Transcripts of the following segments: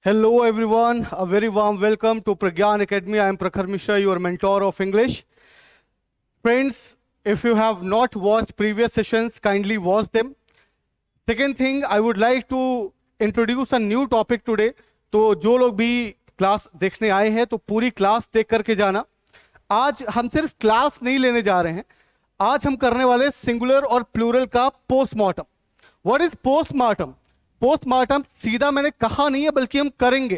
Hello everyone, a very warm welcome to Pragyan Academy. I am Prakhar Mishra, your mentor of English. Friends, if you have not watched previous sessions, kindly watch them. Second thing, I would like to introduce a new topic today. तो जो लोग भी class देखने आए हैं तो पूरी class देख करके जाना. आज हम सिर्फ क्लास नहीं लेने जा रहे हैं, आज हम करने वाले सिंगुलर और प्लूरल का postmortem. What is postmortem? Postmortem सीधा मैंने कहा नहीं है, बल्कि हम करेंगे.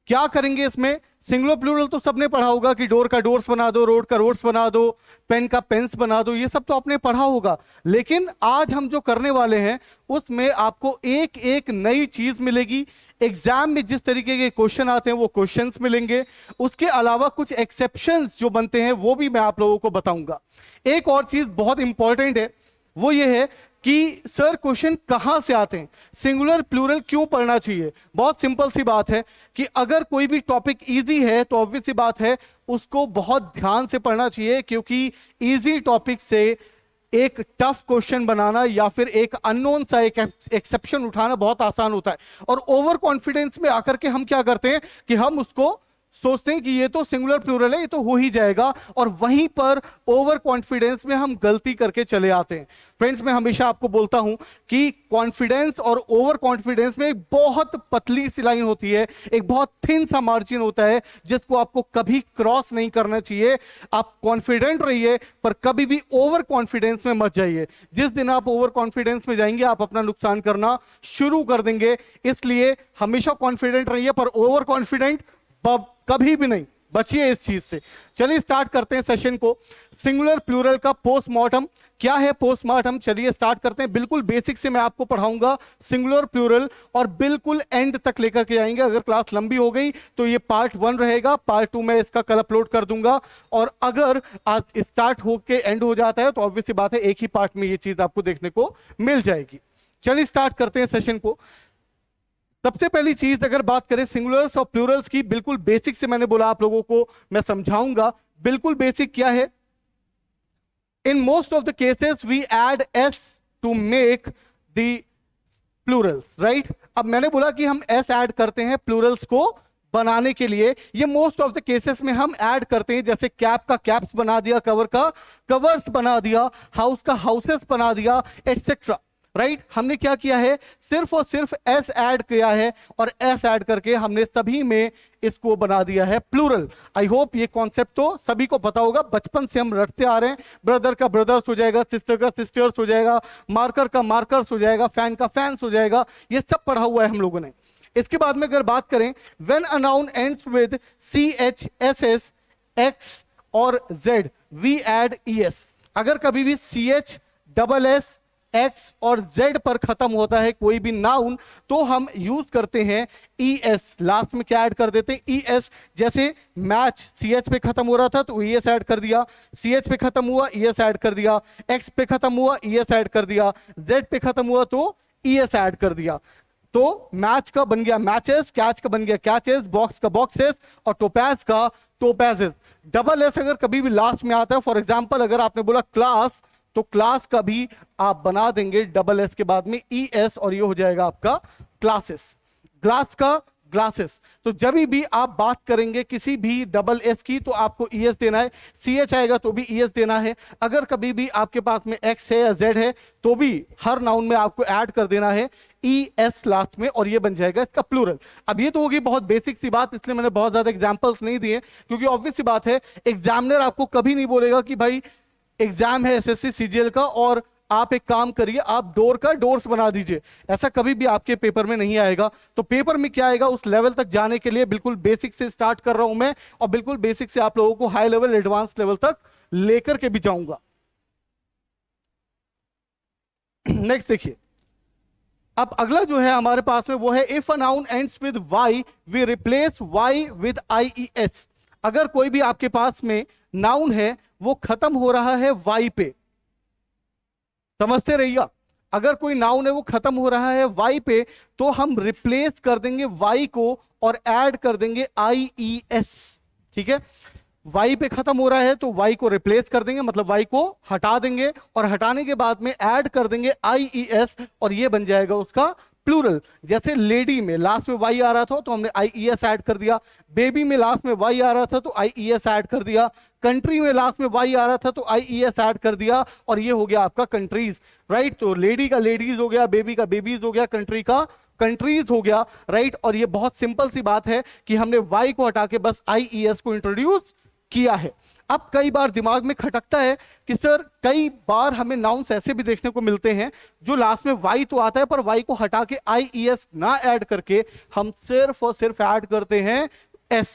क्या करेंगे इसमें? सिंगुलर प्लूरल तो सबने पढ़ा होगा कि डोर का डोर्स बना दो, रोड का रोड्स बना दो, पेन का पेन्स बना दो, ये सब तो आपने पढ़ा होगा. लेकिन आज हम जो करने वाले हैं उसमें आपको एक एक नई चीज मिलेगी. एग्जाम में जिस तरीके के क्वेश्चन आते हैं वो क्वेश्चंस मिलेंगे. उसके अलावा कुछ एक्सेप्शंस जो बनते हैं वो भी मैं आप लोगों को बताऊंगा. एक और चीज बहुत इंपॉर्टेंट है, वो ये है कि सर क्वेश्चन कहां से आते हैं, सिंगुलर प्लूरल क्यों पढ़ना चाहिए. बहुत सिंपल सी बात है कि अगर कोई भी टॉपिक इजी है तो ऑब्वियस सी बात है उसको बहुत ध्यान से पढ़ना चाहिए, क्योंकि इजी टॉपिक से एक टफ क्वेश्चन बनाना या फिर एक अननोन सा एक एक्सेप्शन उठाना बहुत आसान होता है. और ओवर कॉन्फिडेंस में आकर के हम क्या करते हैं कि हम उसको सोचते हैं कि ये तो सिंगुलर प्लूरल है, ये तो हो ही जाएगा, और वहीं पर ओवर कॉन्फिडेंस में हम गलती करके चले आते हैं. फ्रेंड्स, मैं हमेशा आपको बोलता हूं कि कॉन्फिडेंस और ओवर कॉन्फिडेंस में एक बहुत पतली सी लाइन होती है, एक बहुत थिन सा मार्जिन होता है जिसको आपको कभी क्रॉस नहीं करना चाहिए. आप कॉन्फिडेंट रहिए पर कभी भी ओवर कॉन्फिडेंस में मत जाइए. जिस दिन आप ओवर कॉन्फिडेंस में जाएंगे आप अपना नुकसान करना शुरू कर देंगे. इसलिए हमेशा कॉन्फिडेंट रहिए पर ओवर कॉन्फिडेंट कभी भी नहीं. बचिए इस चीज से. चलिए स्टार्ट करते हैं सेशन को. सिंगुलर प्लूरल का पोस्टमार्टम. क्या है पोस्टमार्टम? चलिए स्टार्ट करते हैं. बिल्कुल बेसिक से मैं आपको पढ़ाऊंगा सिंगुलर प्लूरल और बिल्कुल एंड तक लेकर के जाएंगे. अगर क्लास लंबी हो गई तो ये पार्ट 1 रहेगा, पार्ट 2 में इसका कल अपलोड कर दूंगा. और अगर आज स्टार्ट होके एंड हो जाता है तो ऑब्वियस सी बात है एक ही पार्ट में ये चीज आपको देखने को मिल जाएगी. चलिए स्टार्ट करते हैं सेशन को. सबसे पहली चीज अगर बात करें सिंगुलर्स और प्लूरल्स की, बिल्कुल बेसिक से मैंने बोला आप लोगों को मैं समझाऊंगा. बिल्कुल बेसिक क्या है? In most of the cases we add S to make the plurals, right. अब मैंने बोला कि हम एस ऐड करते हैं प्लूरल्स को बनाने के लिए. ये मोस्ट ऑफ द केसेस में हम ऐड करते हैं. जैसे कैप का कैप्स बना दिया, कवर का कवर्स बना दिया, हाउस का हाउसेस बना दिया, एटसेट्रा, राइट. हमने क्या किया है? सिर्फ और सिर्फ एस ऐड किया है और एस ऐड करके हमने सभी में इसको बना दिया है प्लूरल. आई होप ये कॉन्सेप्ट तो सभी को पता होगा, बचपन से हम रटते आ रहे हैं. ब्रदर का ब्रदर्स हो जाएगा, सिस्टर का सिस्टर्स हो जाएगा, मार्कर का मार्कर्स हो जाएगा, फैन का फैंस हो जाएगा. ये सब पढ़ा हुआ है हम लोगों ने. इसके बाद में अगर बात करें, when a noun ends with C H S S X और Z we add E S. अगर कभी भी C H double S X और जेड पर खत्म होता है कोई भी नाउन तो हम यूज करते हैं ई एस. लास्ट में क्या ऐड कर देते हैं? E S. जैसे मैच सी एच पे खत्म हो रहा था तो ई एस ऐड कर दिया, सी एच पे खत्म हुआ ई एस ऐड कर दिया, एक्स पे खत्म हुआ ई एस ऐड कर दिया, जेड पे खत्म हुआ तो ई एस ऐड कर दिया. तो मैच का बन गया मैचेस, कैच का बन गया कैचेस, बॉक्स का बॉक्सेस और टोपैज का टोपैजेस. डबल एस अगर कभी भी लास्ट में आता है, फॉर एग्जाम्पल अगर आपने बोला क्लास तो क्लास का भी आप बना देंगे डबल एस के बाद में ई एस और ये हो जाएगा आपका क्लासेस. ग्लास का ग्लासेस. तो जब भी आप बात करेंगे किसी भी डबल एस की तो आपको ई एस देना है. सी एच आएगा तो भी ई एस देना है. अगर कभी भी आपके पास में एक्स है या जेड है तो भी हर नाउन में आपको ऐड कर देना है ई एस लास्ट में और ये बन जाएगा इसका प्लूरल. अब ये तो होगी बहुत बेसिक सी बात, इसलिए मैंने बहुत ज्यादा एग्जांपल्स नहीं दिए, क्योंकि ऑब्वियस सी बात है एग्जामिनर आपको कभी नहीं बोलेगा कि भाई एग्जाम है एसएससी सीजीएल का और आप एक काम करिए आप डोर का डोर्स बना दीजिए. ऐसा कभी भी आपके पेपर में नहीं आएगा. तो पेपर में क्या आएगा उस लेवल तक जाने के लिए बिल्कुल बेसिक से स्टार्ट कर रहा हूं मैं, और बिल्कुल बेसिक से आप लोगों को हाई लेवल एडवांस लेवल तक लेकर के भी जाऊंगा. नेक्स्ट देखिए, अब अगला जो है हमारे पास में वो है if a noun ends with Y we replace Y with I E S. अगर कोई भी आपके पास में नाउन है वो खत्म हो रहा है वाई पे, समझते रहिएगा. अगर कोई नाउन है वो खत्म हो रहा है वाई पे तो हम रिप्लेस कर देंगे वाई को और ऐड कर देंगे आई ई एस. ठीक है, वाई पे खत्म हो रहा है तो वाई को रिप्लेस कर देंगे, मतलब वाई को हटा देंगे और हटाने के बाद में ऐड कर देंगे आई ई एस और ये बन जाएगा उसका प्लूरल, जैसे लेडी में लास्ट में वाई आ रहा था तो हमने आई ई एस ऐड कर दिया, बेबी में लास्ट में वाई आ रहा था तो आई ई एस ऐड कर दिया, कंट्री में लास्ट में वाई आ रहा था तो आई ई एस ऐड कर दिया, और ये हो गया आपका कंट्रीज, राइट। तो लेडी का लेडीज हो गया, बेबी का बेबीज हो गया, कंट्री का कंट्रीज हो गया, राइट। और ये बहुत सिंपल सी बात है कि हमने वाई को हटा के बस आई ई एस को इंट्रोड्यूस किया है। अब कई बार दिमाग में खटकता है कि सर कई बार हमें नाउन्स ऐसे भी देखने को मिलते हैं जो लास्ट में वाई तो आता है पर वाई को हटा के आई ई एस ना ऐड करके हम सिर्फ और सिर्फ ऐड करते हैं एस।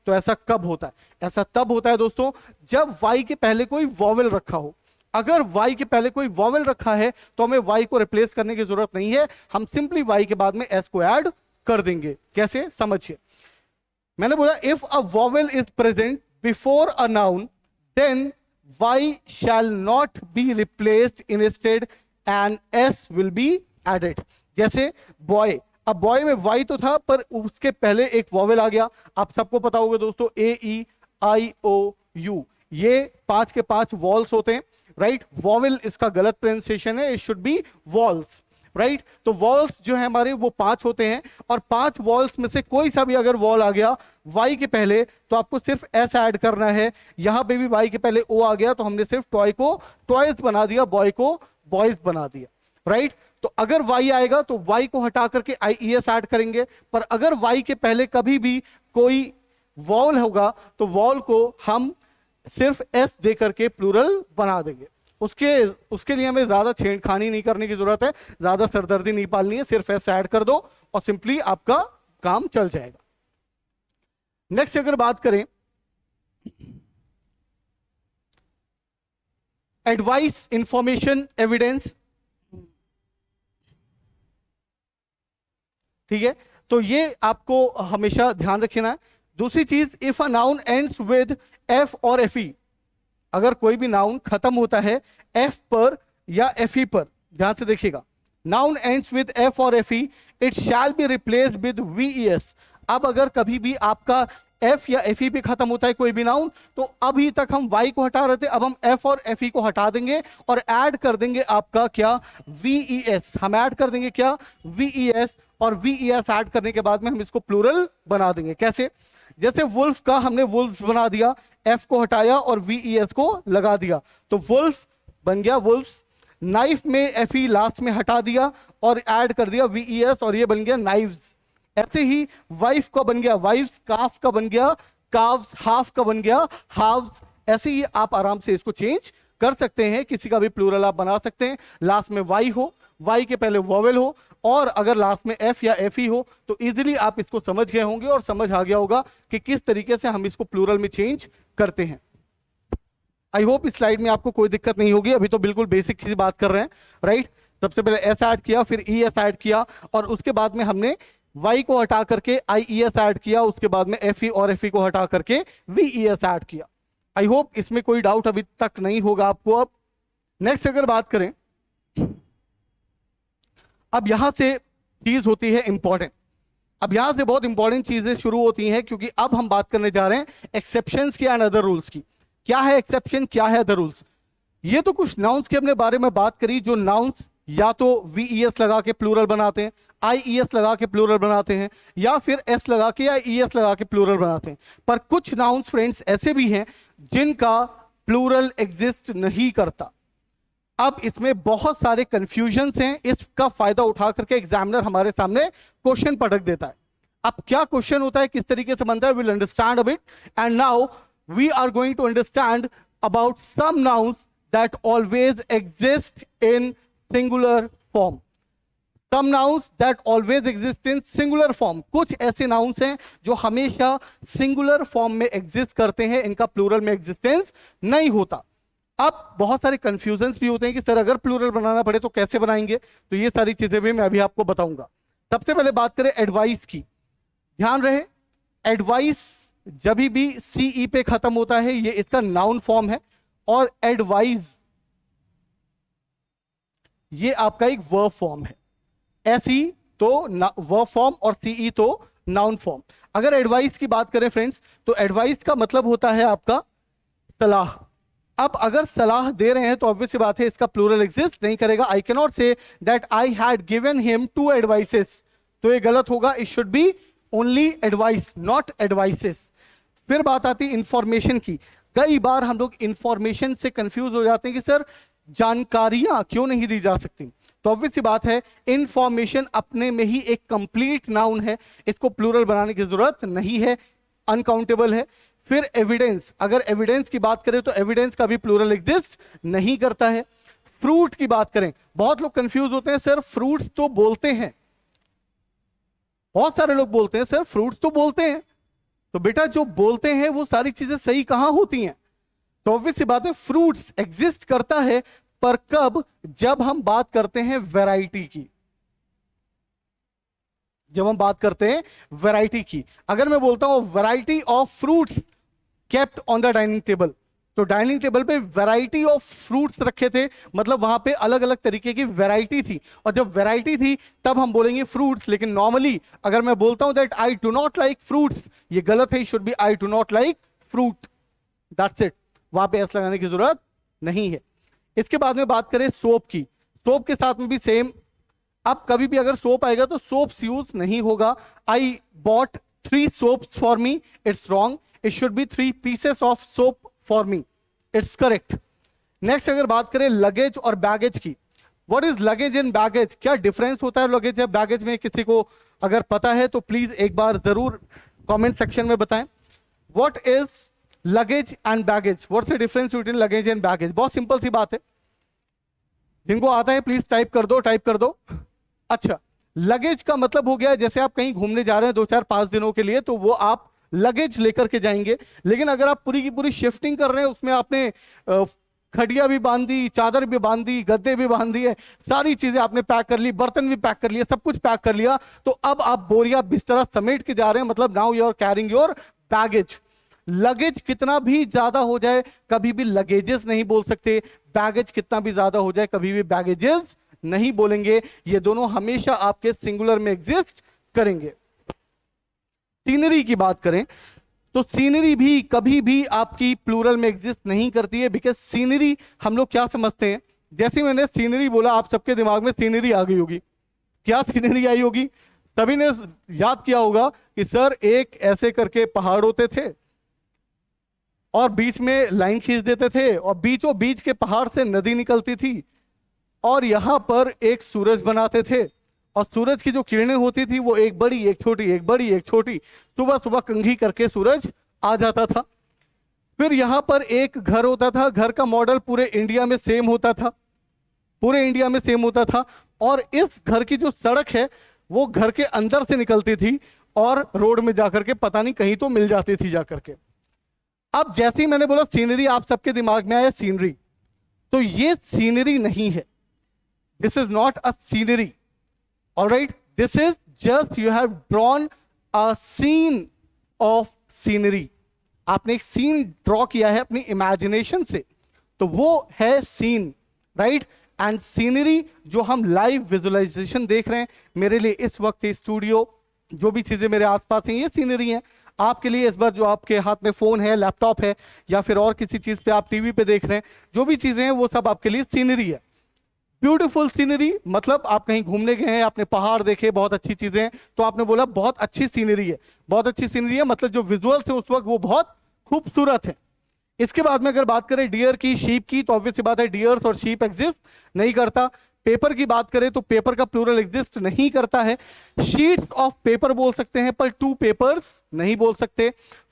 तो ऐसा कब होता है? ऐसा तब होता है दोस्तों जब वाई के पहले कोई वॉवेल रखा हो। अगर वाई के पहले कोई वॉवेल रखा है तो हमें वाई को रिप्लेस करने की जरूरत नहीं है, हम सिंपली वाई के बाद में एस को ऐड कर देंगे। कैसे? समझिए, मैंने बोला if a vowel is present before a noun, then y shall not be replaced, instead and s will be added। जैसे boy, अब boy में y तो था पर उसके पहले एक वॉवेल आ गया। आप सबको पता होगा दोस्तों a e i o u, ये 5 के 5 वॉल्स होते हैं, राइट। वॉवेल इसका गलत प्रोनाउंसिएशन है, it should be walls, right. तो वॉल्स जो है हमारे वो 5 होते हैं, और 5 वॉल्स में से कोई सा भी अगर वॉल आ गया वाई के पहले तो आपको सिर्फ एस ऐड करना है। यहां पे भी वाई के पहले ओ आ गया तो हमने सिर्फ टॉय को टॉयज बना दिया, बॉय को बॉयज बना दिया, राइट। तो अगर वाई आएगा तो वाई को हटा करके आई ई एस ऐड करेंगे, पर अगर वाई के पहले कभी भी कोई वॉल होगा तो वॉल को हम सिर्फ एस दे करके प्लूरल बना देंगे। उसके लिए हमें ज्यादा छेड़खानी नहीं करने की जरूरत है, ज्यादा सरदर्दी नहीं पालनी है, सिर्फ एस ऐड कर दो और सिंपली आपका काम चल जाएगा। नेक्स्ट अगर बात करें एडवाइस, इंफॉर्मेशन, एविडेंस, ठीक है, तो ये आपको हमेशा ध्यान रखना है। दूसरी चीज, if a noun ends with F और एफ ई, अगर कोई भी नाउन खत्म होता है एफ पर या एफ ई पर, ध्यान से देखिएगा, नाउन एंड्स विद एफ और F E, it shall be replaced with V E S. अब अगर कभी भी आपका एफ या एफ ई पे खत्म होता है कोई भी नाउन, तो अभी तक हम वाई को हटा रहे थे, अब हम एफ और एफ ई को हटा देंगे और ऐड कर देंगे आपका क्या, वी ई एस। हम ऐड कर देंगे क्या, वी ई एस, और वी ई एस ऐड करने के बाद में हम इसको प्लूरल बना देंगे। कैसे? जैसे वुल्फ का हमने वुल्फ बना दिया, एफ को हटाया और वी ई एस को लगा दिया तो वुल्फ बन गया वुल्फ्स। नाइफ में एफ ई लास्ट में हटा दिया और ऐड कर दिया वी ई एस और ये बन गया नाइव्स। ऐसे ही वाइफ का बन गया वाइफ्स, काफ का बन गया काव्स, हाफ का बन गया हाव्स। ऐसे ही आप आराम से इसको चेंज कर सकते हैं, किसी का भी प्लूरल आप बना सकते हैं, लास्ट में वाई हो, वाई के पहले वॉवेल हो, और अगर लास्ट में एफ या एफ ई हो, तो इजीली आप इसको समझ गए होंगे और समझ आ गया होगा कि किस तरीके से हम इसको प्लूरल में चेंज करते हैं। आई होप इस स्लाइड में आपको कोई दिक्कत नहीं होगी, अभी तो बिल्कुल बेसिक सी बात कर रहे हैं, राइट। सबसे पहले एस ऐड किया, फिर ई एस ऐड किया, और उसके बाद में हमने वाई को हटा करके आई ई एस ऐड किया, उसके बाद में एफ ई और एफ ई को हटा करके वी ई एस ऐड किया। आई होप इसमें कोई डाउट अभी तक नहीं होगा आपको। अब नेक्स्ट अगर बात करें, अब यहां से चीज होती है इंपॉर्टेंट। अब यहां से बहुत इंपॉर्टेंट चीजें शुरू होती हैं, क्योंकि अब हम बात करने जा रहे हैं एक्सेप्शंस की एंड अदर रूल्स की। क्या है एक्सेप्शन, क्या है अदर रूल्स? ये तो कुछ नाउन्स के अपने बारे में बात करी जो नाउन्स या तो वी ई एस लगा के प्लूरल बनाते हैं, आई ई एस लगा के प्लूरल बनाते हैं, या फिर एस लगा के या ई एस लगा के प्लूरल बनाते हैं। पर कुछ नाउन्स फ्रेंड्स ऐसे भी हैं जिनका प्लूरल एग्जिस्ट नहीं करता। अब इसमें बहुत सारे कंफ्यूजन्स हैं, इसका फायदा उठा करके एग्जामिनर हमारे सामने क्वेश्चन पटक देता है। अब क्या क्वेश्चन होता है, किस तरीके से बनता है, will understand a bit, and now we are going to understand about some nouns that always exist in singular form. Some nouns that always exist in singular form, कुछ ऐसे नाउन्स हैं जो हमेशा सिंगुलर फॉर्म में exist करते हैं, इनका plural में एग्जिस्टेंस नहीं होता। अब बहुत सारे कंफ्यूजन्स भी होते हैं कि सर अगर प्लूरल बनाना पड़े तो कैसे बनाएंगे, तो ये सारी चीजें भी मैं अभी आपको बताऊंगा। सबसे पहले बात करें एडवाइस की। ध्यान रहे, एडवाइस जब भी सीई पे खत्म होता है ये इसका नाउन फॉर्म है, और एडवाइज ये आपका एक वर्ब फॉर्म है। एसई तो वर्ब फॉर्म और सीई तो नाउन फॉर्म। अगर एडवाइस की बात करें फ्रेंड्स, तो एडवाइस का मतलब होता है आपका सलाह, अब अगर सलाह दे रहे हैं तो ऑब्वियस सी बात है इसका प्लूरल एग्जिस्ट नहीं करेगा। I can not say that I had given him 2 advices, तो ये गलत होगा। It should be only advice, not advices. फिर बात आती है इंफॉर्मेशन की। कई बार हम लोग इंफॉर्मेशन से कंफ्यूज हो जाते हैं कि सर जानकारियां क्यों नहीं दी जा सकती। तो ऑब्वियस सी बात है इंफॉर्मेशन अपने में ही एक कंप्लीट नाउन है, इसको प्लूरल बनाने की जरूरत नहीं है, अनकाउंटेबल है। फिर एविडेंस, अगर एविडेंस की बात करें तो एविडेंस का भी प्लूरल एग्जिस्ट नहीं करता है। फ्रूट की बात करें, बहुत लोग कंफ्यूज होते हैं सर फ्रूट्स तो बोलते हैं, बहुत सारे लोग बोलते हैं सर फ्रूट्स तो बोलते हैं। तो बेटा जो बोलते हैं वो सारी चीजें सही कहां होती हैं? तो ऑब्वियस सी बात है फ्रूट्स एग्जिस्ट करता है, पर कब? जब हम बात करते हैं वैरायटी की, जब हम बात करते हैं वैरायटी की। अगर मैं बोलता हूं variety of fruits kept on the dining table, तो डाइनिंग टेबल पे वैरायटी ऑफ फ्रूट्स रखे थे, मतलब वहां पे अलग अलग तरीके की वैरायटी थी, और जब वैरायटी थी तब हम बोलेंगे फ्रूट्स। लेकिन नॉर्मली अगर मैं बोलता हूं that I do not like fruits, ये गलत है, should be I do not like fruit, that's it. वहां पे एस लगाने की जरूरत नहीं है। इसके बाद में बात करें सोप की, सोप के साथ में भी सेम। अब कभी भी अगर सोप आएगा तो सोप्स यूज नहीं होगा। I bought 3 soaps for me, it's wrong, it should be 3 pieces of soap for me, it's correct. Next अगर बात करें लगेज और बैगेज की, what is luggage and baggage, क्या डिफरेंस होता है लगेज या बैगेज में? किसी को अगर पता है तो प्लीज एक बार जरूर कमेंट सेक्शन में बताएं। What is luggage and baggage, what's the difference between luggage and baggage? बहुत सिंपल सी बात है, जिनको आता है प्लीज टाइप कर दो, टाइप कर दो। अच्छा, लगेज का मतलब हो गया जैसे आप कहीं घूमने जा रहे हैं 2-4-5 दिनों के लिए, तो वो आप लगेज लेकर के जाएंगे। लेकिन अगर आप पूरी की पूरी शिफ्टिंग कर रहे हैं, उसमें आपने खटिया भी बांध दी, चादर भी बांध दी, गद्दे भी बांध दिए, सारी चीजें आपने पैक कर ली, बर्तन भी पैक कर लिए, सब कुछ पैक कर लिया, तो अब आप बोरिया बिस्तरा समेट के जा रहे हैं, मतलब now you are carrying your baggage. Luggage कितना भी ज्यादा हो जाए कभी भी लगेजेस नहीं बोल सकते, बैगेज कितना भी ज्यादा हो जाए कभी भी बैगेजेस नहीं बोलेंगे। ये दोनों हमेशा आपके सिंगुलर में एग्जिस्ट करेंगे। सीनरी की बात करें तो सीनरी भी कभी भी आपकी प्लूरल में एग्जिस्ट नहीं करती है, बिकॉज सीनरी हम लोग क्या समझते हैं, जैसे मैंने सीनरी बोला आप सबके दिमाग में सीनरी आ गई होगी। क्या सीनरी आई होगी? सभी ने याद किया होगा कि सर एक ऐसे करके पहाड़ होते थे और बीच में लाइन खींच देते थे और बीचों बीच के पहाड़ से नदी निकलती थी और यहां पर एक सूरज बनाते थे और सूरज की जो किरणें होती थी वो एक बड़ी एक छोटी, एक बड़ी एक छोटी, सुबह सुबह कंघी करके सूरज आ जाता था। फिर यहां पर एक घर होता था, घर का मॉडल पूरे इंडिया में सेम होता था, पूरे इंडिया में सेम होता था, और इस घर की जो सड़क है वो घर के अंदर से निकलती थी और रोड में जाकर के पता नहीं कहीं तो मिल जाती थी जाकर के। अब जैसे ही मैंने बोला सीनरी, आप सबके दिमाग में आया सीनरी, तो ये सीनरी नहीं है, this is not a scenery, alright, this is just you have drawn a scene of scenery. आपने एक सीन ड्रॉ किया है अपनी इमेजिनेशन से, तो वो है सीन, राइट। एंड सीनरी जो हम लाइव विजुअलाइजेशन देख रहे हैं, मेरे लिए इस वक्त स्टूडियो, जो भी चीजें मेरे आसपास हैं, ये सीनरी है। आपके लिए इस बार जो आपके हाथ में फोन है, लैपटॉप है, या फिर और किसी चीज पे आप टीवी पे देख रहे हैं, जो भी चीजें हैं वो सब आपके लिए सीनरी है। ब्यूटीफुल सीनरी मतलब आप कहीं घूमने गए हैं, आपने पहाड़ देखे, बहुत अच्छी चीजें हैं, तो आपने बोला बहुत अच्छी सीनरी है, बहुत अच्छी सीनरी है, मतलब जो विजुअल्स है उस वक्त वो बहुत खूबसूरत है। इसके बाद में अगर बात करें डियर की, शीप की, तो ऑब्वियस सी बात है डियर्स और शीप एग्जिस्ट नहीं करता। पेपर की बात करें तो पेपर का प्लूरल एग्जिस्ट नहीं करता है। शीट्स ऑफ पेपर बोल सकते हैं पर 2 पेपर्स नहीं बोल सकते।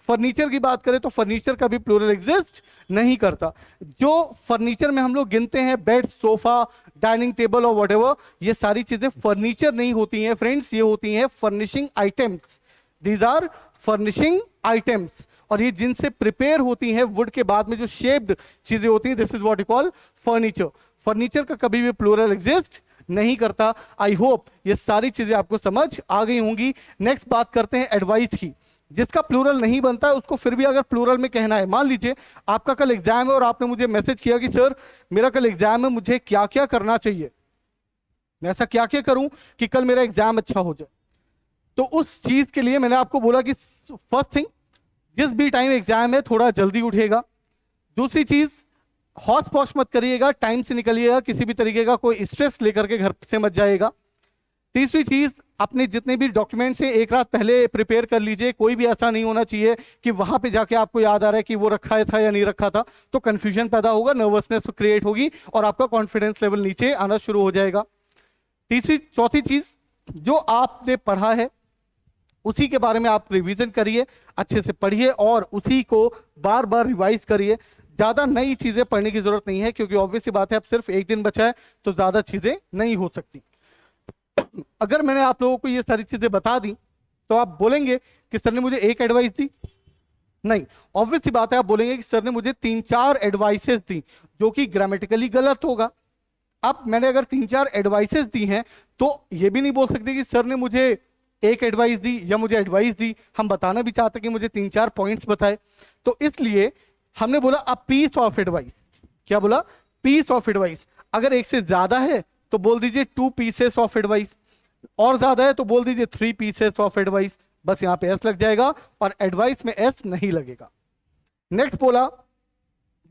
फर्नीचर की बात करें तो फर्नीचर का भी प्लूरल एग्जिस्ट नहीं करता। जो फर्नीचर में हम लोग गिनते हैं बेड, सोफा, डाइनिंग टेबल और व्हाटएवर, ये सारी चीजें फर्नीचर नहीं होती हैं फ्रेंड्स, ये होती हैं furnishing items. These are furnishing items, और ये जिनसे प्रिपेयर होती हैं वुड के बाद में जो शेप्ड चीजें होती हैं, this is what you call furniture. Furniture का कभी भी प्लूरल एग्जिस्ट नहीं करता। आई होप ये सारी चीजें आपको समझ आ गई होंगी। नेक्स्ट बात करते हैं एडवाइस की। जिसका प्लूरल नहीं बनता है उसको फिर भी अगर प्लूरल में कहना है, मान लीजिए आपका कल एग्जाम है और आपने मुझे मैसेज किया कि सर मेरा कल एग्जाम है, मुझे क्या क्या करना चाहिए, मैं ऐसा क्या क्या करूं कि कल मेरा एग्जाम अच्छा हो जाए। तो उस चीज के लिए मैंने आपको बोला कि फर्स्ट थिंग, जिस भी टाइम एग्जाम है थोड़ा जल्दी उठेगा। दूसरी चीज, हौच पौच मत करिएगा, टाइम से निकलिएगा, किसी भी तरीके का कोई स्ट्रेस लेकर के घर से मत जाइएगा। तीसरी चीज, अपने जितने भी डॉक्यूमेंट्स हैं एक रात पहले प्रिपेयर कर लीजिए। कोई भी ऐसा नहीं होना चाहिए कि वहां पे जाके आपको याद आ रहा है कि वो रखा था या नहीं रखा था, तो कंफ्यूजन पैदा होगा, नर्वसनेस क्रिएट होगी और आपका कॉन्फिडेंस लेवल नीचे आना शुरू हो जाएगा। चौथी चीज, जो आपने पढ़ा है उसी के बारे में आप रिवीजन करिए, अच्छे से पढ़िए और उसी को बार बार रिवाइज करिए। ज्यादा नई चीजें पढ़ने की जरूरत नहीं है, क्योंकि ऑब्वियस सी बात है अब सिर्फ एक दिन बचा है तो ज्यादा चीजें नहीं हो सकती। अगर मैंने आप लोगों को ये सारी चीजें बता दी तो आप बोलेंगे कि सर ने मुझे एक एडवाइस दी? नहीं, ऑब्वियस सी बात है आप बोलेंगे कि सर ने मुझे 3-4 एडवाइसेस दी, जो कि ग्रामेटिकली गलत होगा। अब मैंने अगर 3-4 एडवाइसेस दी हैं तो ये भी नहीं बोल सकते कि सर ने मुझे एक एडवाइस दी या मुझे एडवाइस दी। हम बताना भी चाहते कि मुझे 3-4 पॉइंट्स बताए, तो इसलिए हमने बोला अ पीस ऑफ एडवाइस। क्या बोला? Piece of advice. अगर एक से ज्यादा है तो बोल दीजिए 2 पीसेस ऑफ एडवाइस, और ज्यादा है तो बोल दीजिए 3 पीसेस ऑफ एडवाइस। बस यहां पे एस लग जाएगा और एडवाइस में एस नहीं लगेगा। नेक्स्ट बोला,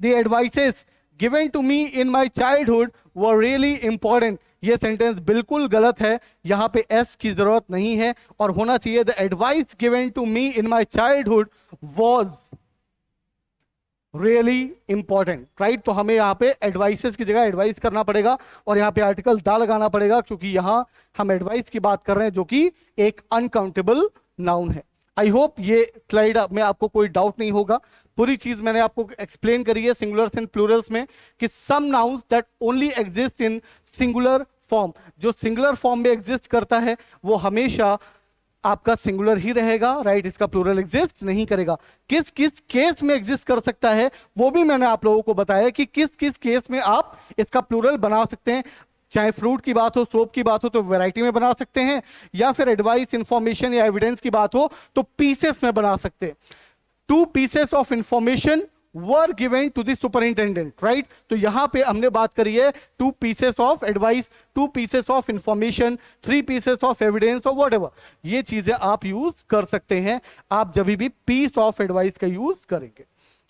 the advices given to me in my childhood were really important. ये सेंटेंस बिल्कुल गलत है, यहां पे एस की जरूरत नहीं है और होना चाहिए the advice given to me in my childhood was really important, right. तो हमें यहाँ पे एडवाइसेस की जगह एडवाइस करना पड़ेगा और यहाँ पे आर्टिकल दा लगाना पड़ेगा, क्योंकि यहाँ हम एडवाइस की बात कर रहे हैं जो कि एक अनकाउंटेबल नाउन है। आई होप ये स्लाइड में आपको कोई डाउट नहीं होगा। पूरी चीज मैंने आपको एक्सप्लेन करी है सिंगुलर्स एंड प्लूरल्स में कि some nouns that only exist in singular form, जो सिंगुलर फॉर्म में एग्जिस्ट करता है वो हमेशा आपका सिंगुलर ही रहेगा, राइट। इसका प्लूरल एग्जिस्ट नहीं करेगा। किस किस केस में एग्जिस्ट कर सकता है वो भी मैंने आप लोगों को बताया कि किस किस केस में आप इसका प्लूरल बना सकते हैं। चाहे फ्रूट की बात हो, सोप की बात हो तो वैरायटी में बना सकते हैं, या फिर एडवाइस, इंफॉर्मेशन या एविडेंस की बात हो तो पीसेस में बना सकते हैं। 2 pieces of information were given to the superintendent, right? तो यहां पे हमने बात करी है 2 pieces of advice, 2 pieces of information, 3 pieces of evidence or whatever। ये चीजें आप यूज कर सकते हैं आप जब भी piece of advice का यूज करेंगे।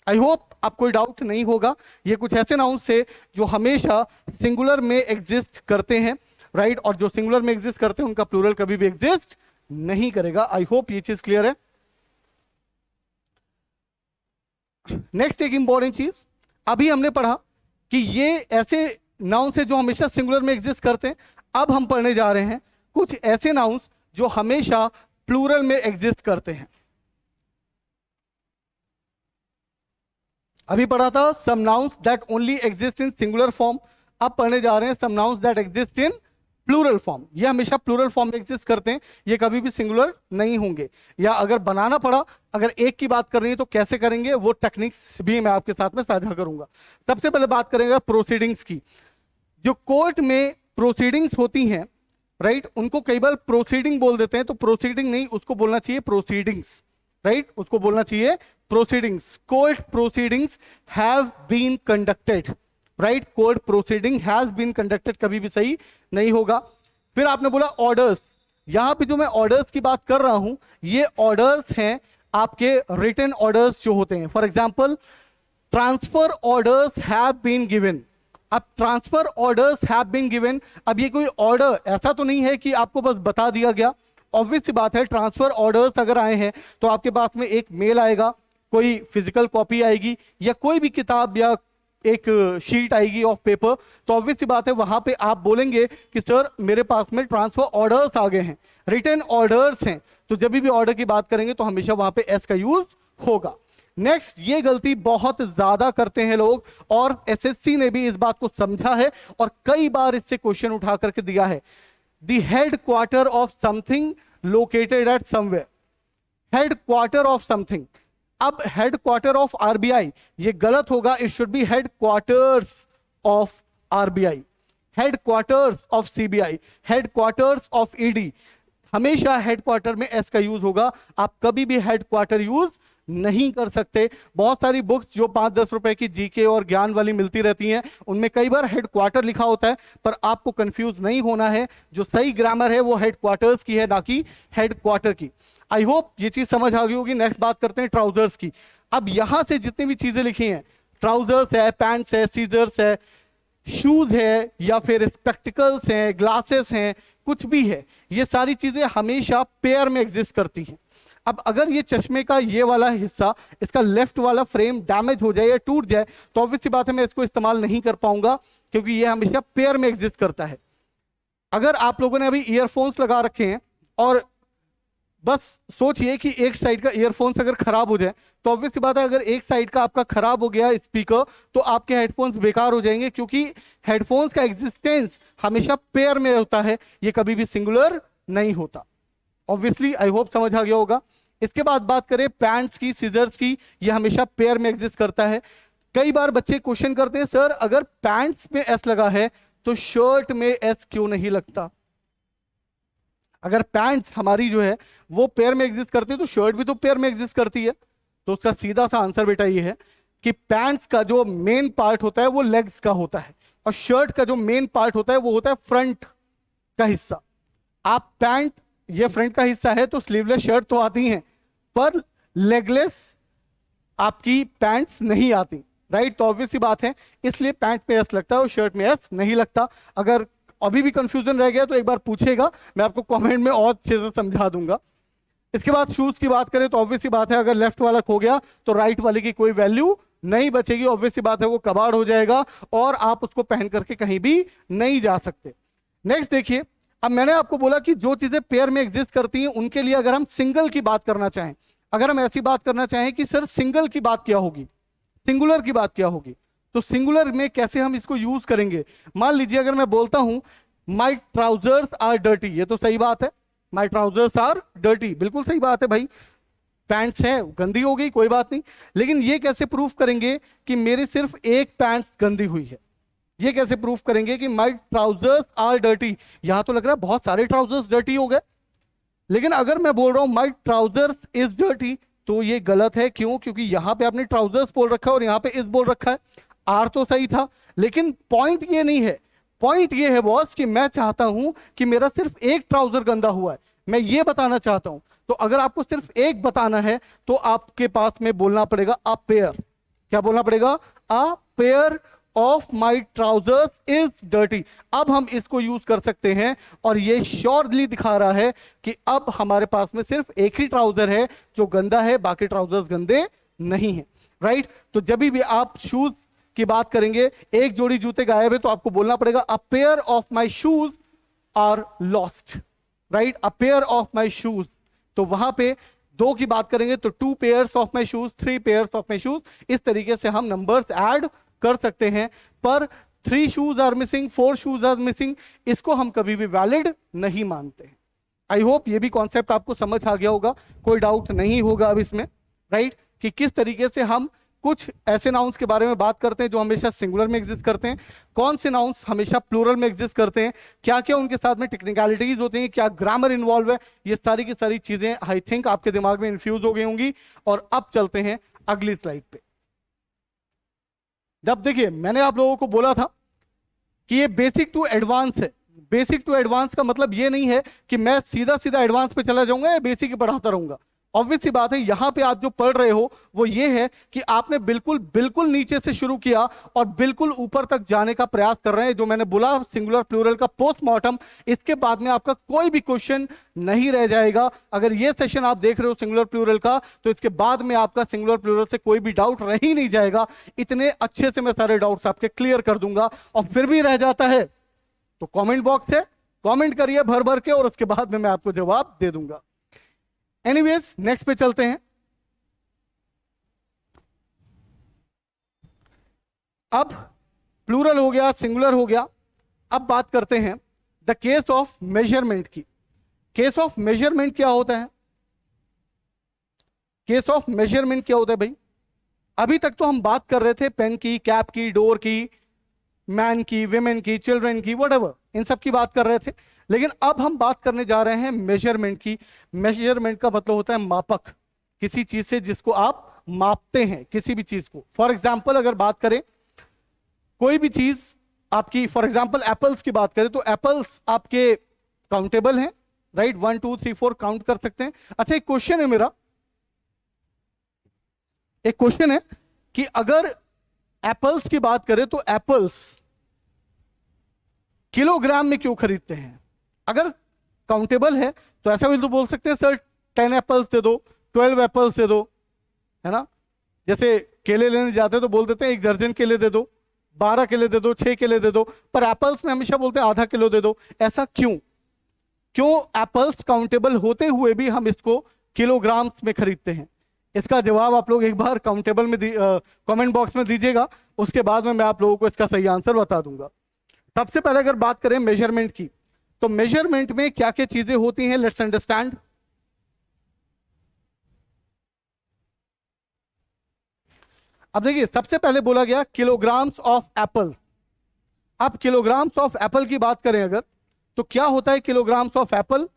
आई होप आप कोई डाउट नहीं होगा। ये कुछ ऐसे नाउन्स है जो हमेशा सिंगुलर में एग्जिस्ट करते हैं, राइट, और जो सिंगुलर में एग्जिस्ट करते हैं उनका प्लूरल कभी भी एग्जिस्ट नहीं करेगा। आई होप ये चीज क्लियर है। नेक्स्ट एक इंपॉर्टेंट चीज, अभी हमने पढ़ा कि ये ऐसे नाउन्स है जो हमेशा सिंगुलर में एग्जिस्ट करते हैं। अब हम पढ़ने जा रहे हैं कुछ ऐसे नाउन्स जो हमेशा प्लूरल में एग्जिस्ट करते हैं। अभी पढ़ा था some nouns that only exist in singular form, अब पढ़ने जा रहे हैं some nouns that exist in plural form. ये हमेशा प्लूरल फॉर्म में एग्जिस्ट करते हैं, ये कभी भी सिंगुलर नहीं होंगे। या अगर बनाना पड़ा, अगर एक की बात कर रही है तो कैसे करेंगे वो टेक्निक्स भी मैं आपके साथ में साझा करूंगा। सबसे पहले बात करेंगे प्रोसीडिंग्स की। जो कोर्ट में प्रोसीडिंग्स होती हैं, राइट, उनको कई बार प्रोसीडिंग बोल देते हैं, तो प्रोसीडिंग नहीं, उसको बोलना चाहिए प्रोसीडिंग्स, राइट, उसको बोलना चाहिए proceedings. Court proceedings have been conducted, right, court proceeding has been conducted कभी भी सही नहीं होगा। फिर आपने बोला ऑर्डर्स, यहां पे जो मैं ऑर्डर्स की बात कर रहा हूं ये ऑर्डर्स हैं आपके रिटन ऑर्डर्स जो होते हैं। For example transfer orders have been given. अब transfer orders have been given, अब ये कोई ऑर्डर ऐसा तो नहीं है कि आपको बस बता दिया गया। ऑब्वियस सी बात है, ट्रांसफर ऑर्डर्स अगर आए हैं तो आपके पास में एक मेल आएगा, कोई फिजिकल कॉपी आएगी, या कोई भी किताब या एक शीट आएगी ऑफ पेपर, तो ऑब्वियस सी बात है वहां पे आप बोलेंगे कि सर मेरे पास में ट्रांसफर ऑर्डर्स आ गए हैं, रिटन ऑर्डर्स हैं। तो जब भी ऑर्डर की बात करेंगे तो हमेशा वहां पे एस का यूज होगा। नेक्स्ट, ये गलती बहुत ज्यादा करते हैं लोग और एसएससी ने भी इस बात को समझा है और कई बार इससे क्वेश्चन उठा करके दिया है। The head quarter of something located at somewhere, head quarter of something. अब हेड क्वार्टर ऑफ आरबीआई ये गलत होगा, it should be head quarters of RBI, head quarters of CBI, head quarters of ED. हमेशा head quarter में S का use होगा, आप कभी भी हेड क्वार्टर यूज नहीं कर सकते। बहुत सारी बुक्स जो 5-10 रुपए की जीके और ज्ञान वाली मिलती रहती हैं उनमें कई बार हेड क्वार्टर लिखा होता है, पर आपको कंफ्यूज नहीं होना है। जो सही ग्रामर है वो हेड क्वार्टर्स की है, ना कि हेड क्वार्टर की। आई होप ये चीज समझ आ गई होगी। नेक्स्ट बात करते हैं ट्राउजर्स की। अब यहां से जितनी भी चीजें लिखी हैं, ट्राउजर्स है, पैंट्स है, सीजर्स है, शूज है, या फिर स्पेक्टिकल्स हैं, ग्लासेस हैं, कुछ भी है, ये सारी चीजें हमेशा पेयर में एग्जिस्ट करती हैं। अब अगर ये चश्मे का ये वाला हिस्सा, इसका लेफ्ट वाला फ्रेम डैमेज हो जाए या टूट जाए, तो ऑब्वियस सी बात है मैं इसको इस्तेमाल नहीं कर पाऊंगा, क्योंकि ये हमेशा पेयर में एग्जिस्ट करता है। अगर आप लोगों ने अभी ईयरफोन्स लगा रखे हैं और बस सोचिए कि एक साइड का ईयरफोन्स अगर खराब हो जाए, तो ऑब्वियस सी बात है अगर एक साइड का आपका खराब हो गया स्पीकर, तो आपके हेडफोन्स बेकार हो जाएंगे, क्योंकि हेडफोन्स का एग्जिस्टेंस हमेशा पेयर में होता है, ये कभी भी सिंगुलर नहीं होता। ऑब्वियसली आई होप समझ आ गया होगा। इसके बाद बात करें पैंट्स की, सीजर्स की, ये हमेशा पेयर में एग्जिस्ट करता है। कई बार बच्चे क्वेश्चन करते हैं, सर अगर पैंट्स में एस लगा है तो शर्ट में एस क्यों नहीं लगता? अगर पैंट्स हमारी जो है वो पेयर में एग्जिस्ट करती है, तो शर्ट भी तो पेयर में एग्जिस्ट करती है। तो उसका सीधा सा आंसर बेटा ये है कि पैंट्स का जो मेन पार्ट होता है वो लेग्स का होता है, और शर्ट का जो मेन पार्ट होता है वो होता है फ्रंट का हिस्सा। आप पैंट ये फ्रंट का हिस्सा है तो स्लीवलेस शर्ट तो आती हैं, पर लेगलेस आपकी पैंट्स नहीं आती, राइट? तो ऑब्वियस सी बात है, इसलिए पैंट में एस लगता है और शर्ट में एस नहीं लगता। अगर अभी भी कंफ्यूजन रह गया तो एक बार पूछेगा, मैं आपको कमेंट में और अच्छे से समझा दूंगा। इसके बाद शूज की बात करें तो ऑब्वियस सी बात है, अगर लेफ्ट वाला खो गया तो राइट वाले की कोई वैल्यू नहीं बचेगी। ऑब्वियस सी बात है वो कबाड़ हो जाएगा और आप उसको पहन करके कहीं भी नहीं जा सकते। नेक्स्ट देखिए, अब मैंने आपको बोला कि जो चीजें पेयर में एग्जिस्ट करती हैं उनके लिए अगर हम सिंगल की बात करना चाहें, अगर हम ऐसी बात करना चाहें कि सर सिंगल की बात क्या होगी, सिंगुलर की बात क्या होगी, तो सिंगुलर में कैसे हम इसको यूज करेंगे? मान लीजिए अगर मैं बोलता हूं माई ट्राउजर्स आर डर्टी, ये तो सही बात है, माई ट्राउजर्स आर डर्टी, बिल्कुल सही बात है भाई, पैंट्स है गंदी हो गई कोई बात नहीं, लेकिन ये कैसे प्रूफ करेंगे कि मेरे सिर्फ एक पैंट्स गंदी हुई है? ये कैसे प्रूफ करेंगे कि माई ट्राउजर्स आर डर्टी? यहां तो लग रहा है बहुत सारे ट्राउजर्स डर्टी हो गए, लेकिन अगर मैं बोल रहा हूं माई ट्राउजर्स इज डर्टी, तो ये गलत है। क्यों? क्योंकि यहां पे आपने ट्राउजर्स बोल रखा है और यहां पे इज बोल रखा है। आर तो सही था, लेकिन पॉइंट ये नहीं है। पॉइंट ये है बॉस कि मैं चाहता हूं कि मेरा सिर्फ एक ट्राउजर गंदा हुआ है, मैं ये बताना चाहता हूं। तो अगर आपको सिर्फ एक बताना है तो आपके पास में बोलना पड़ेगा अ पेयर। क्या बोलना पड़ेगा? A pair of my trousers is dirty. अब हम इसको यूज कर सकते हैं और ये श्योरली दिखा रहा है कि अब हमारे पास में सिर्फ एक ही ट्राउजर है जो गंदा है, बाकी ट्राउजर्स गंदे नहीं है, राइट? तो जब भी आप शूज की बात करेंगे, एक जोड़ी जूते गायब है, तो आपको बोलना पड़ेगा a pair of my shoes are lost, right? A pair of my shoes. तो वहां पे दो की बात करेंगे तो 2 pairs of my shoes, 3 pairs of my shoes, इस तरीके से हम नंबर्स ऐड कर सकते हैं। पर 3 shoes are missing, 4 shoes are missing, इसको हम कभी भी वैलिड नहीं मानते। आई होप ये भी कॉन्सेप्ट आपको समझ आ गया होगा, कोई डाउट नहीं होगा अब इसमें, राइट? कि किस तरीके से हम कुछ ऐसे नाउन्स के बारे में बात करते हैं जो हमेशा सिंगुलर में एग्जिस्ट करते हैं, कौन से नाउन्स हमेशा प्लूरल में एग्जिस्ट करते हैं, क्या क्या उनके साथ में टेक्निकलिटीज होती हैं, क्या ग्रामर इन्वॉल्व है, ये सारी की सारी चीजें आई थिंक आपके दिमाग में इन्फ्यूज हो गई होंगी। और अब चलते हैं अगली स्लाइड पे। जब देखिए मैंने आप लोगों को बोला था कि ये बेसिक टू एडवांस है। बेसिक टू एडवांस का मतलब ये नहीं है कि मैं सीधा सीधा एडवांस पे चला जाऊंगा या बेसिक ही पढ़ाता रहूंगा। ऑब्वियस सी बात है, यहां पे आप जो पढ़ रहे हो वो ये है कि आपने बिल्कुल बिल्कुल नीचे से शुरू किया और बिल्कुल ऊपर तक जाने का प्रयास कर रहे हैं। जो मैंने बोला सिंगुलर प्लूरल का पोस्टमार्टम, इसके बाद में आपका कोई भी क्वेश्चन नहीं रह जाएगा। अगर ये सेशन आप देख रहे हो सिंगुलर प्लूरल का, तो इसके बाद में आपका सिंगुलर प्लूरल से कोई भी डाउट रह ही नहीं जाएगा। इतने अच्छे से मैं सारे डाउट्स आपके क्लियर कर दूंगा। और फिर भी रह जाता है तो कमेंट बॉक्स है, कमेंट करिए भर भर के, और उसके बाद में मैं आपको जवाब दे दूंगा। एनीवेज नेक्स्ट पे चलते हैं। अब प्लूरल हो गया, सिंगुलर हो गया, अब बात करते हैं द केस ऑफ मेजरमेंट की। केस ऑफ मेजरमेंट क्या होता है? केस ऑफ मेजरमेंट क्या होता है भाई? अभी तक तो हम बात कर रहे थे पेन की, कैप की, डोर की, मैन की, विमेन की, चिल्ड्रन की, व्हाटएवर, इन सब की बात कर रहे थे। लेकिन अब हम बात करने जा रहे हैं मेजरमेंट की। मेजरमेंट का मतलब होता है मापक, किसी चीज से जिसको आप मापते हैं, किसी भी चीज को। फॉर एग्जाम्पल अगर बात करें कोई भी चीज आपकी, फॉर एग्जाम्पल एप्पल्स की बात करें तो एप्पल्स आपके काउंटेबल हैं, राइट? 1 2 3 4 काउंट कर सकते हैं। अच्छा एक क्वेश्चन है मेरा, एक क्वेश्चन है कि अगर एप्पल्स की बात करें तो एप्पल्स किलोग्राम में क्यों खरीदते हैं? अगर काउंटेबल है तो ऐसा भी तो बोल सकते हैं सर 10 एप्पल्स दे दो, 12 एप्पल्स दे दो, है ना? जैसे केले लेने जाते हैं तो बोल देते हैं 1 दर्जन केले दे दो, 12 केले दे दो, 6 केले दे दो, पर एप्पल्स में हमेशा बोलते हैं आधा किलो दे दो। ऐसा क्यों? क्यों एप्पल्स काउंटेबल होते हुए भी हम इसको किलोग्राम्स में खरीदते हैं? इसका जवाब आप लोग एक बार काउंटेबल में कमेंट बॉक्स में दीजिएगा, उसके बाद में मैं आप लोगों को इसका सही आंसर बता दूंगा। सबसे पहले अगर बात करें मेजरमेंट की, तो मेजरमेंट में क्या क्या चीजें होती हैं, लेट्स अंडरस्टैंड। अब देखिए, सबसे पहले बोला गया किलोग्राम्स ऑफ एप्पल। अब किलोग्राम्स ऑफ एप्पल की बात करें अगर, तो क्या होता है किलोग्राम्स ऑफ एप्पल?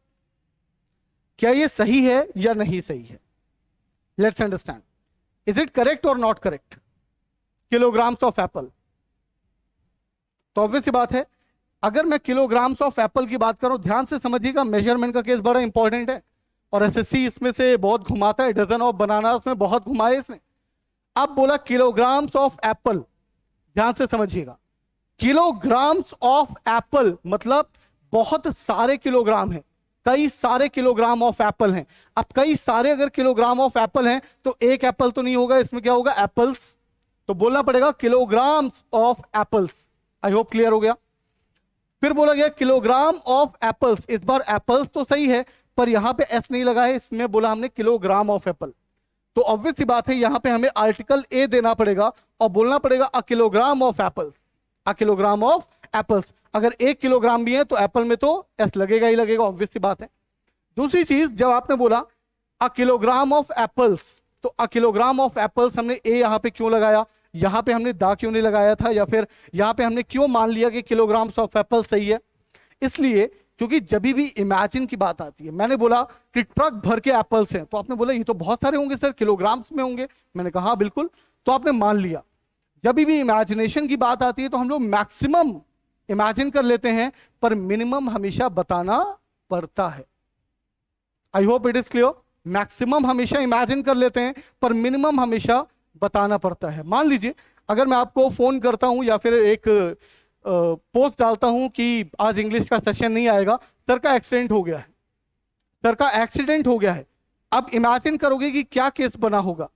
क्या ये सही है या नहीं सही है? Let's understand, is it correct or not correct? Kilograms of apple, तो ऑब्वियस सी बात है, अगर मैं किलोग्राम्स ऑफ एप्पल की बात करूं, ध्यान से समझिएगा, मेजरमेंट का केस बड़ा इंपॉर्टेंट है और एसएससी इसमें से बहुत घुमाता है, डजन ऑफ बनानास में बहुत घुमाए इसने। अब बोला किलोग्राम्स ऑफ एप्पल, ध्यान से समझिएगा, किलोग्राम्स ऑफ एप्पल मतलब बहुत सारे किलोग्राम हैं, कई सारे किलोग्राम ऑफ एप्पल हैं। अब कई सारे अगर किलोग्राम ऑफ एप्पल हैं तो एक एप्पल तो नहीं होगा, इसमें क्या होगा? एप्पल्स, तो बोलना पड़ेगा kilograms of apples. I hope clear हो गया। फिर बोला गया किलोग्राम ऑफ एप्पल्स, इस बार एप्पल्स तो सही है पर यहां पे एस नहीं लगा है, इसमें बोला हमने किलोग्राम ऑफ एप्पल, तो ऑब्वियस सी बात है यहां पे हमें आर्टिकल ए देना पड़ेगा और बोलना पड़ेगा a kilogram of apples, a kilogram of apples. अगर 1 किलोग्राम भी है तो एप्पल में तो एस लगेगा ही लगेगा, ऑब्वियस सी बात है। दूसरी चीज, जब आपने बोला अ किलोग्राम ऑफ एप्पल्स, तो अ किलोग्राम ऑफ एप्पल्स हमने ए यहां पे क्यों लगाया, यहां पे हमने दा क्यों नहीं लगाया था, या फिर यहां पे हमने क्यों मान लिया कि किलोग्राम्स ऑफ एप्पल सही है? इसलिए क्योंकि जब भी इमेजिन की बात आती है, मैंने बोला कि ट्रक भर के एप्पल्स हैं, तो आपने बोला ये तो बहुत सारे होंगे सर, किलोग्राम्स में होंगे, मैंने कहा हाँ बिल्कुल, तो आपने मान लिया। जब भी इमेजिनेशन की बात आती है तो हम लोग मैक्सिमम इमेजिन कर लेते हैं पर मिनिमम हमेशा बताना पड़ता है। I hope it is clear. Maximum हमेशा इमेजिन कर लेते हैं पर मिनिमम हमेशा बताना पड़ता है। मान लीजिए अगर मैं आपको फोन करता हूं या फिर एक पोस्ट डालता हूं कि आज इंग्लिश का सेशन नहीं आएगा, सर का एक्सीडेंट हो गया है, सर का एक्सीडेंट हो गया है। अब इमेजिन करोगे कि क्या केस बना होगा?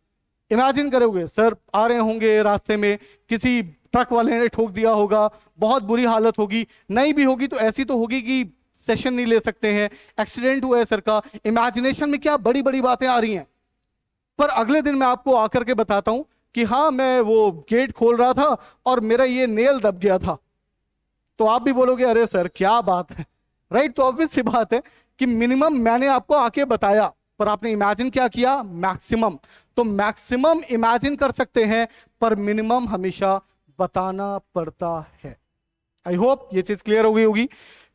इमेजिन करोगे सर आ रहे होंगे रास्ते में, किसी ट्रक वाले ने ठोक दिया होगा, बहुत बुरी हालत होगी, नहीं भी होगी तो ऐसी तो होगी कि सेशन नहीं ले सकते हैं, एक्सीडेंट हुआ है सर का। इमेजिनेशन में क्या बड़ी बड़ी बातें आ रही हैं, पर अगले दिन मैं आपको आकर के बताता हूं कि हाँ मैं वो गेट खोल रहा था और मेरा ये नेल दब गया था, तो आप भी बोलोगे अरे सर क्या बात है, राइट? तो ऑब्वियस सी बात है कि मिनिमम मैंने आपको आके बताया पर आपने इमेजिन क्या किया? मैक्सिमम। तो मैक्सिमम इमेजिन कर सकते हैं पर मिनिमम हमेशा बताना पड़ता है। आई होप ये चीज क्लियर हो गई होगी।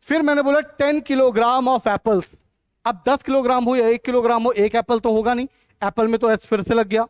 फिर मैंने बोला 10 किलोग्राम ऑफ एप्पल्स। अब 10 किलोग्राम हो या 1 किलोग्राम हो, एक एप्पल तो होगा नहीं, एप्पल में तो एस फिर से लग गया।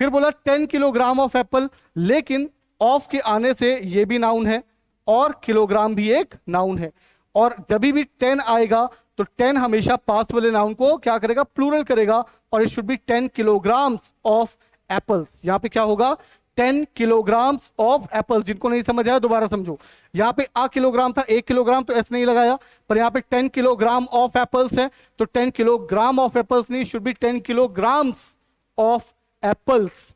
फिर बोला 10 किलोग्राम ऑफ एप्पल, लेकिन ऑफ के आने से ये भी नाउन है और किलोग्राम भी एक नाउन है, और जब भी 10 आएगा तो 10 हमेशा पास वाले नाउन को क्या करेगा? प्लूरल करेगा, और it should be 10 kilograms of apples. यहां पे क्या होगा? 10 किलोग्राम्स ऑफ एप्पल्स। जिनको नहीं समझ आया दोबारा समझो, यहां पे आ किलोग्राम था, 1 किलोग्राम तो एस नहीं लगाया, पर यहां पे 10 किलोग्राम ऑफ एप्पल्स है तो 10 किलोग्राम ऑफ एप्पल्स नहीं, should be 10 kilograms of apples.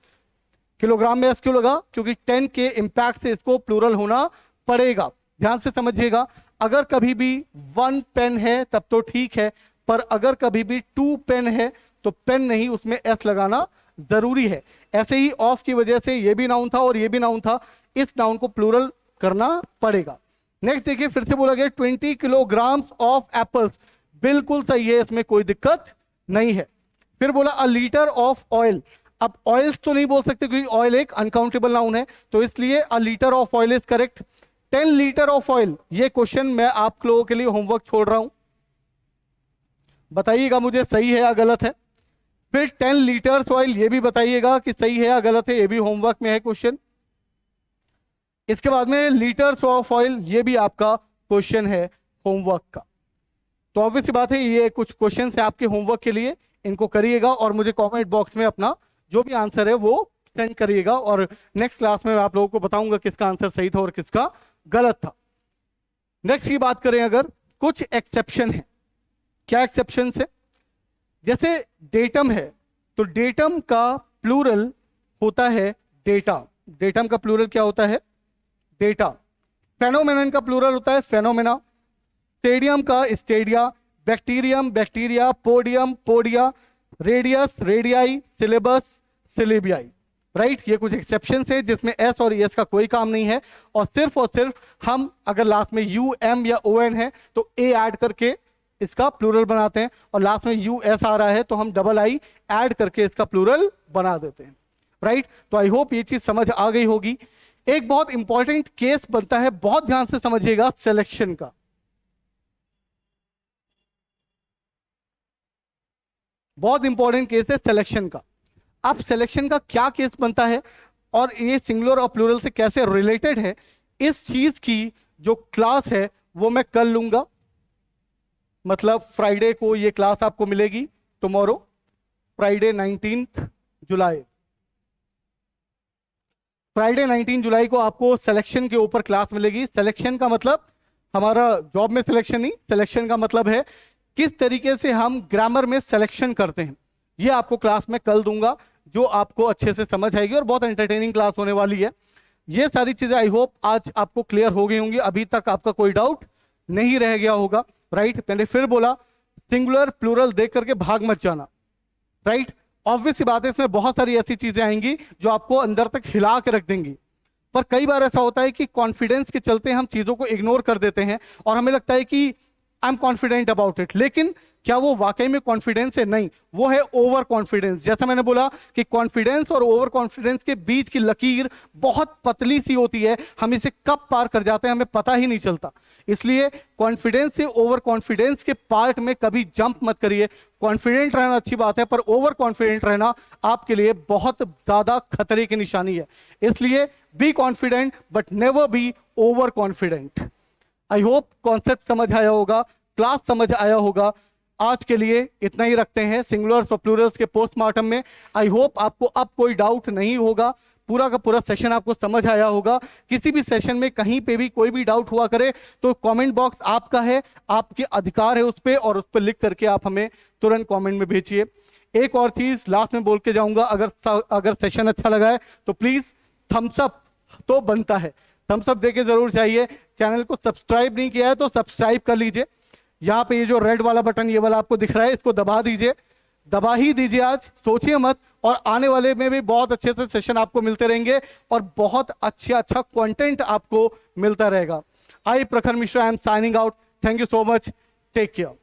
Kilogram में एस क्यों लगा? क्योंकि 10 के इंपैक्ट से इसको प्लूरल होना पड़ेगा। ध्यान से समझिएगा, अगर कभी भी 1 पेन है तब तो ठीक है, पर अगर कभी भी 2 पेन है तो पेन नहीं, उसमें एस लगाना जरूरी है। ऐसे ही ऑफ की वजह से ये भी नाउन था और ये भी नाउन था, इस नाउन को प्लूरल करना पड़ेगा। नेक्स्ट देखिए, फिर से बोला गया 20 किलोग्राम्स ऑफ एप्पल्स, बिल्कुल सही है, इसमें कोई दिक्कत नहीं है। फिर बोला अ लीटर ऑफ ऑयल। अब ऑयल्स तो नहीं बोल सकते क्योंकि ऑयल एक अनकाउंटेबल नाउन है, तो इसलिए अ litre of oil is correct. 10 litre of oil, ये क्वेश्चन मैं आप लोगों के लिए होमवर्क छोड़ रहा हूं, बताइएगा मुझे सही है या गलत है। फिर 10 लीटर्स ऑयल, ये भी बताइएगा कि सही है या गलत है, ये भी होमवर्क में है क्वेश्चन। इसके बाद में लीटर्स ऑफ ऑयल, ये भी आपका क्वेश्चन है होमवर्क का। तो ऑब्वियस बात है ये कुछ क्वेश्चन है आपके होमवर्क के लिए, इनको करिएगा और मुझे कमेंट बॉक्स में अपना जो भी आंसर है वो सेंड करिएगा और नेक्स्ट क्लास में मैं आप लोगों को बताऊंगा किसका आंसर सही था और किसका गलत था। नेक्स्ट की बात करें, अगर कुछ एक्सेप्शन है। क्या एक्सेप्शन है? जैसे डेटम है तो डेटम का प्लूरल होता है डेटा। डेटम का प्लूरल क्या होता है? डेटा। फेनोमेनन का प्लूरल होता है फेनोमेना। स्टेडियम का Stadia. Bacterium bacteria. Podium podia. Radius radii. Syllabus सिलेबियाई। Right, ये कुछ एक्सेप्शन है जिसमें एस और एस का कोई काम नहीं है और सिर्फ हम अगर लास्ट में यू एम या ओ एन है तो ए ऐड करके इसका प्लूरल बनाते हैं और लास्ट में यू एस आ रहा है तो हम डबल आई ऐड करके इसका प्लूरल बना देते हैं। राइट, तो आई होप ये चीज समझ आ गई होगी। एक बहुत इंपॉर्टेंट केस बनता है, बहुत ध्यान से समझिएगा, सिलेक्शन का। बहुत इंपॉर्टेंट केस है सिलेक्शन का। अब सिलेक्शन का क्या केस बनता है और ये सिंगुलर और प्लूरल से कैसे रिलेटेड है, इस चीज की जो क्लास है वो मैं कल लूंगा। मतलब फ्राइडे को ये क्लास आपको मिलेगी, टुमारो फ्राइडे 19 जुलाई। फ्राइडे 19 जुलाई को आपको सिलेक्शन के ऊपर क्लास मिलेगी। सिलेक्शन का मतलब हमारा जॉब में सिलेक्शन नहीं, सिलेक्शन का मतलब है किस तरीके से हम ग्रामर में सिलेक्शन करते हैं। ये आपको क्लास में कल दूंगा जो आपको अच्छे से समझ आएगी और बहुत एंटरटेनिंग क्लास होने वाली है। ये सारी चीजें आई होप आज आपको क्लियर हो गई होंगी, अभी तक आपका कोई डाउट नहीं रह गया होगा। राइट, मैंने फिर बोला सिंगुलर प्लूरल देख करके भाग मत जाना। राइट, ऑब्वियस सी बात है इसमें बहुत सारी ऐसी चीजें आएंगी जो आपको अंदर तक हिला के रख देंगी, पर कई बार ऐसा होता है कि कॉन्फिडेंस के चलते हम चीजों को इग्नोर कर देते हैं और हमें लगता है कि I am confident about it, लेकिन क्या वो वाकई में कॉन्फिडेंस है? नहीं, वो है ओवर कॉन्फिडेंस। जैसा मैंने बोला कि कॉन्फिडेंस और ओवर कॉन्फिडेंस के बीच की लकीर बहुत पतली सी होती है, हम इसे कब पार कर जाते हैं हमें पता ही नहीं चलता। इसलिए कॉन्फिडेंस से ओवर कॉन्फिडेंस के पार्ट में कभी जंप मत करिए। कॉन्फिडेंट रहना अच्छी बात है, पर ओवर कॉन्फिडेंट रहना आपके लिए बहुत ज्यादा खतरे की निशानी है। इसलिए be confident but never be over confident. I hope concept समझ आया होगा, क्लास समझ आया होगा। आज के लिए इतना ही रखते हैं सिंगुलर्स और प्लूरल्स के पोस्टमार्टम में। आई होप आपको अब कोई डाउट नहीं होगा, पूरा का पूरा सेशन आपको समझ आया होगा। किसी भी सेशन में कहीं पे भी कोई भी डाउट हुआ करे तो कमेंट बॉक्स आपका है, आपके अधिकार है उस पर, और उस पर लिख करके आप हमें तुरंत कमेंट में भेजिए। एक और चीज लास्ट में बोल के जाऊंगा, अगर सेशन अच्छा लगा है तो प्लीज थम्स अप तो बनता है, थम्स अप देके जरूर चाहिए। चैनल को सब्सक्राइब नहीं किया है तो सब्सक्राइब कर लीजिए। यहाँ पे ये जो रेड वाला बटन ये वाला आपको दिख रहा है, इसको दबा दीजिए, दबा ही दीजिए। आज सोचिए मत, और आने वाले में भी बहुत अच्छे से सेशन आपको मिलते रहेंगे और बहुत अच्छा कंटेंट आपको मिलता रहेगा। I Prakhar Mishra, I am signing out. Thank you so much, take care.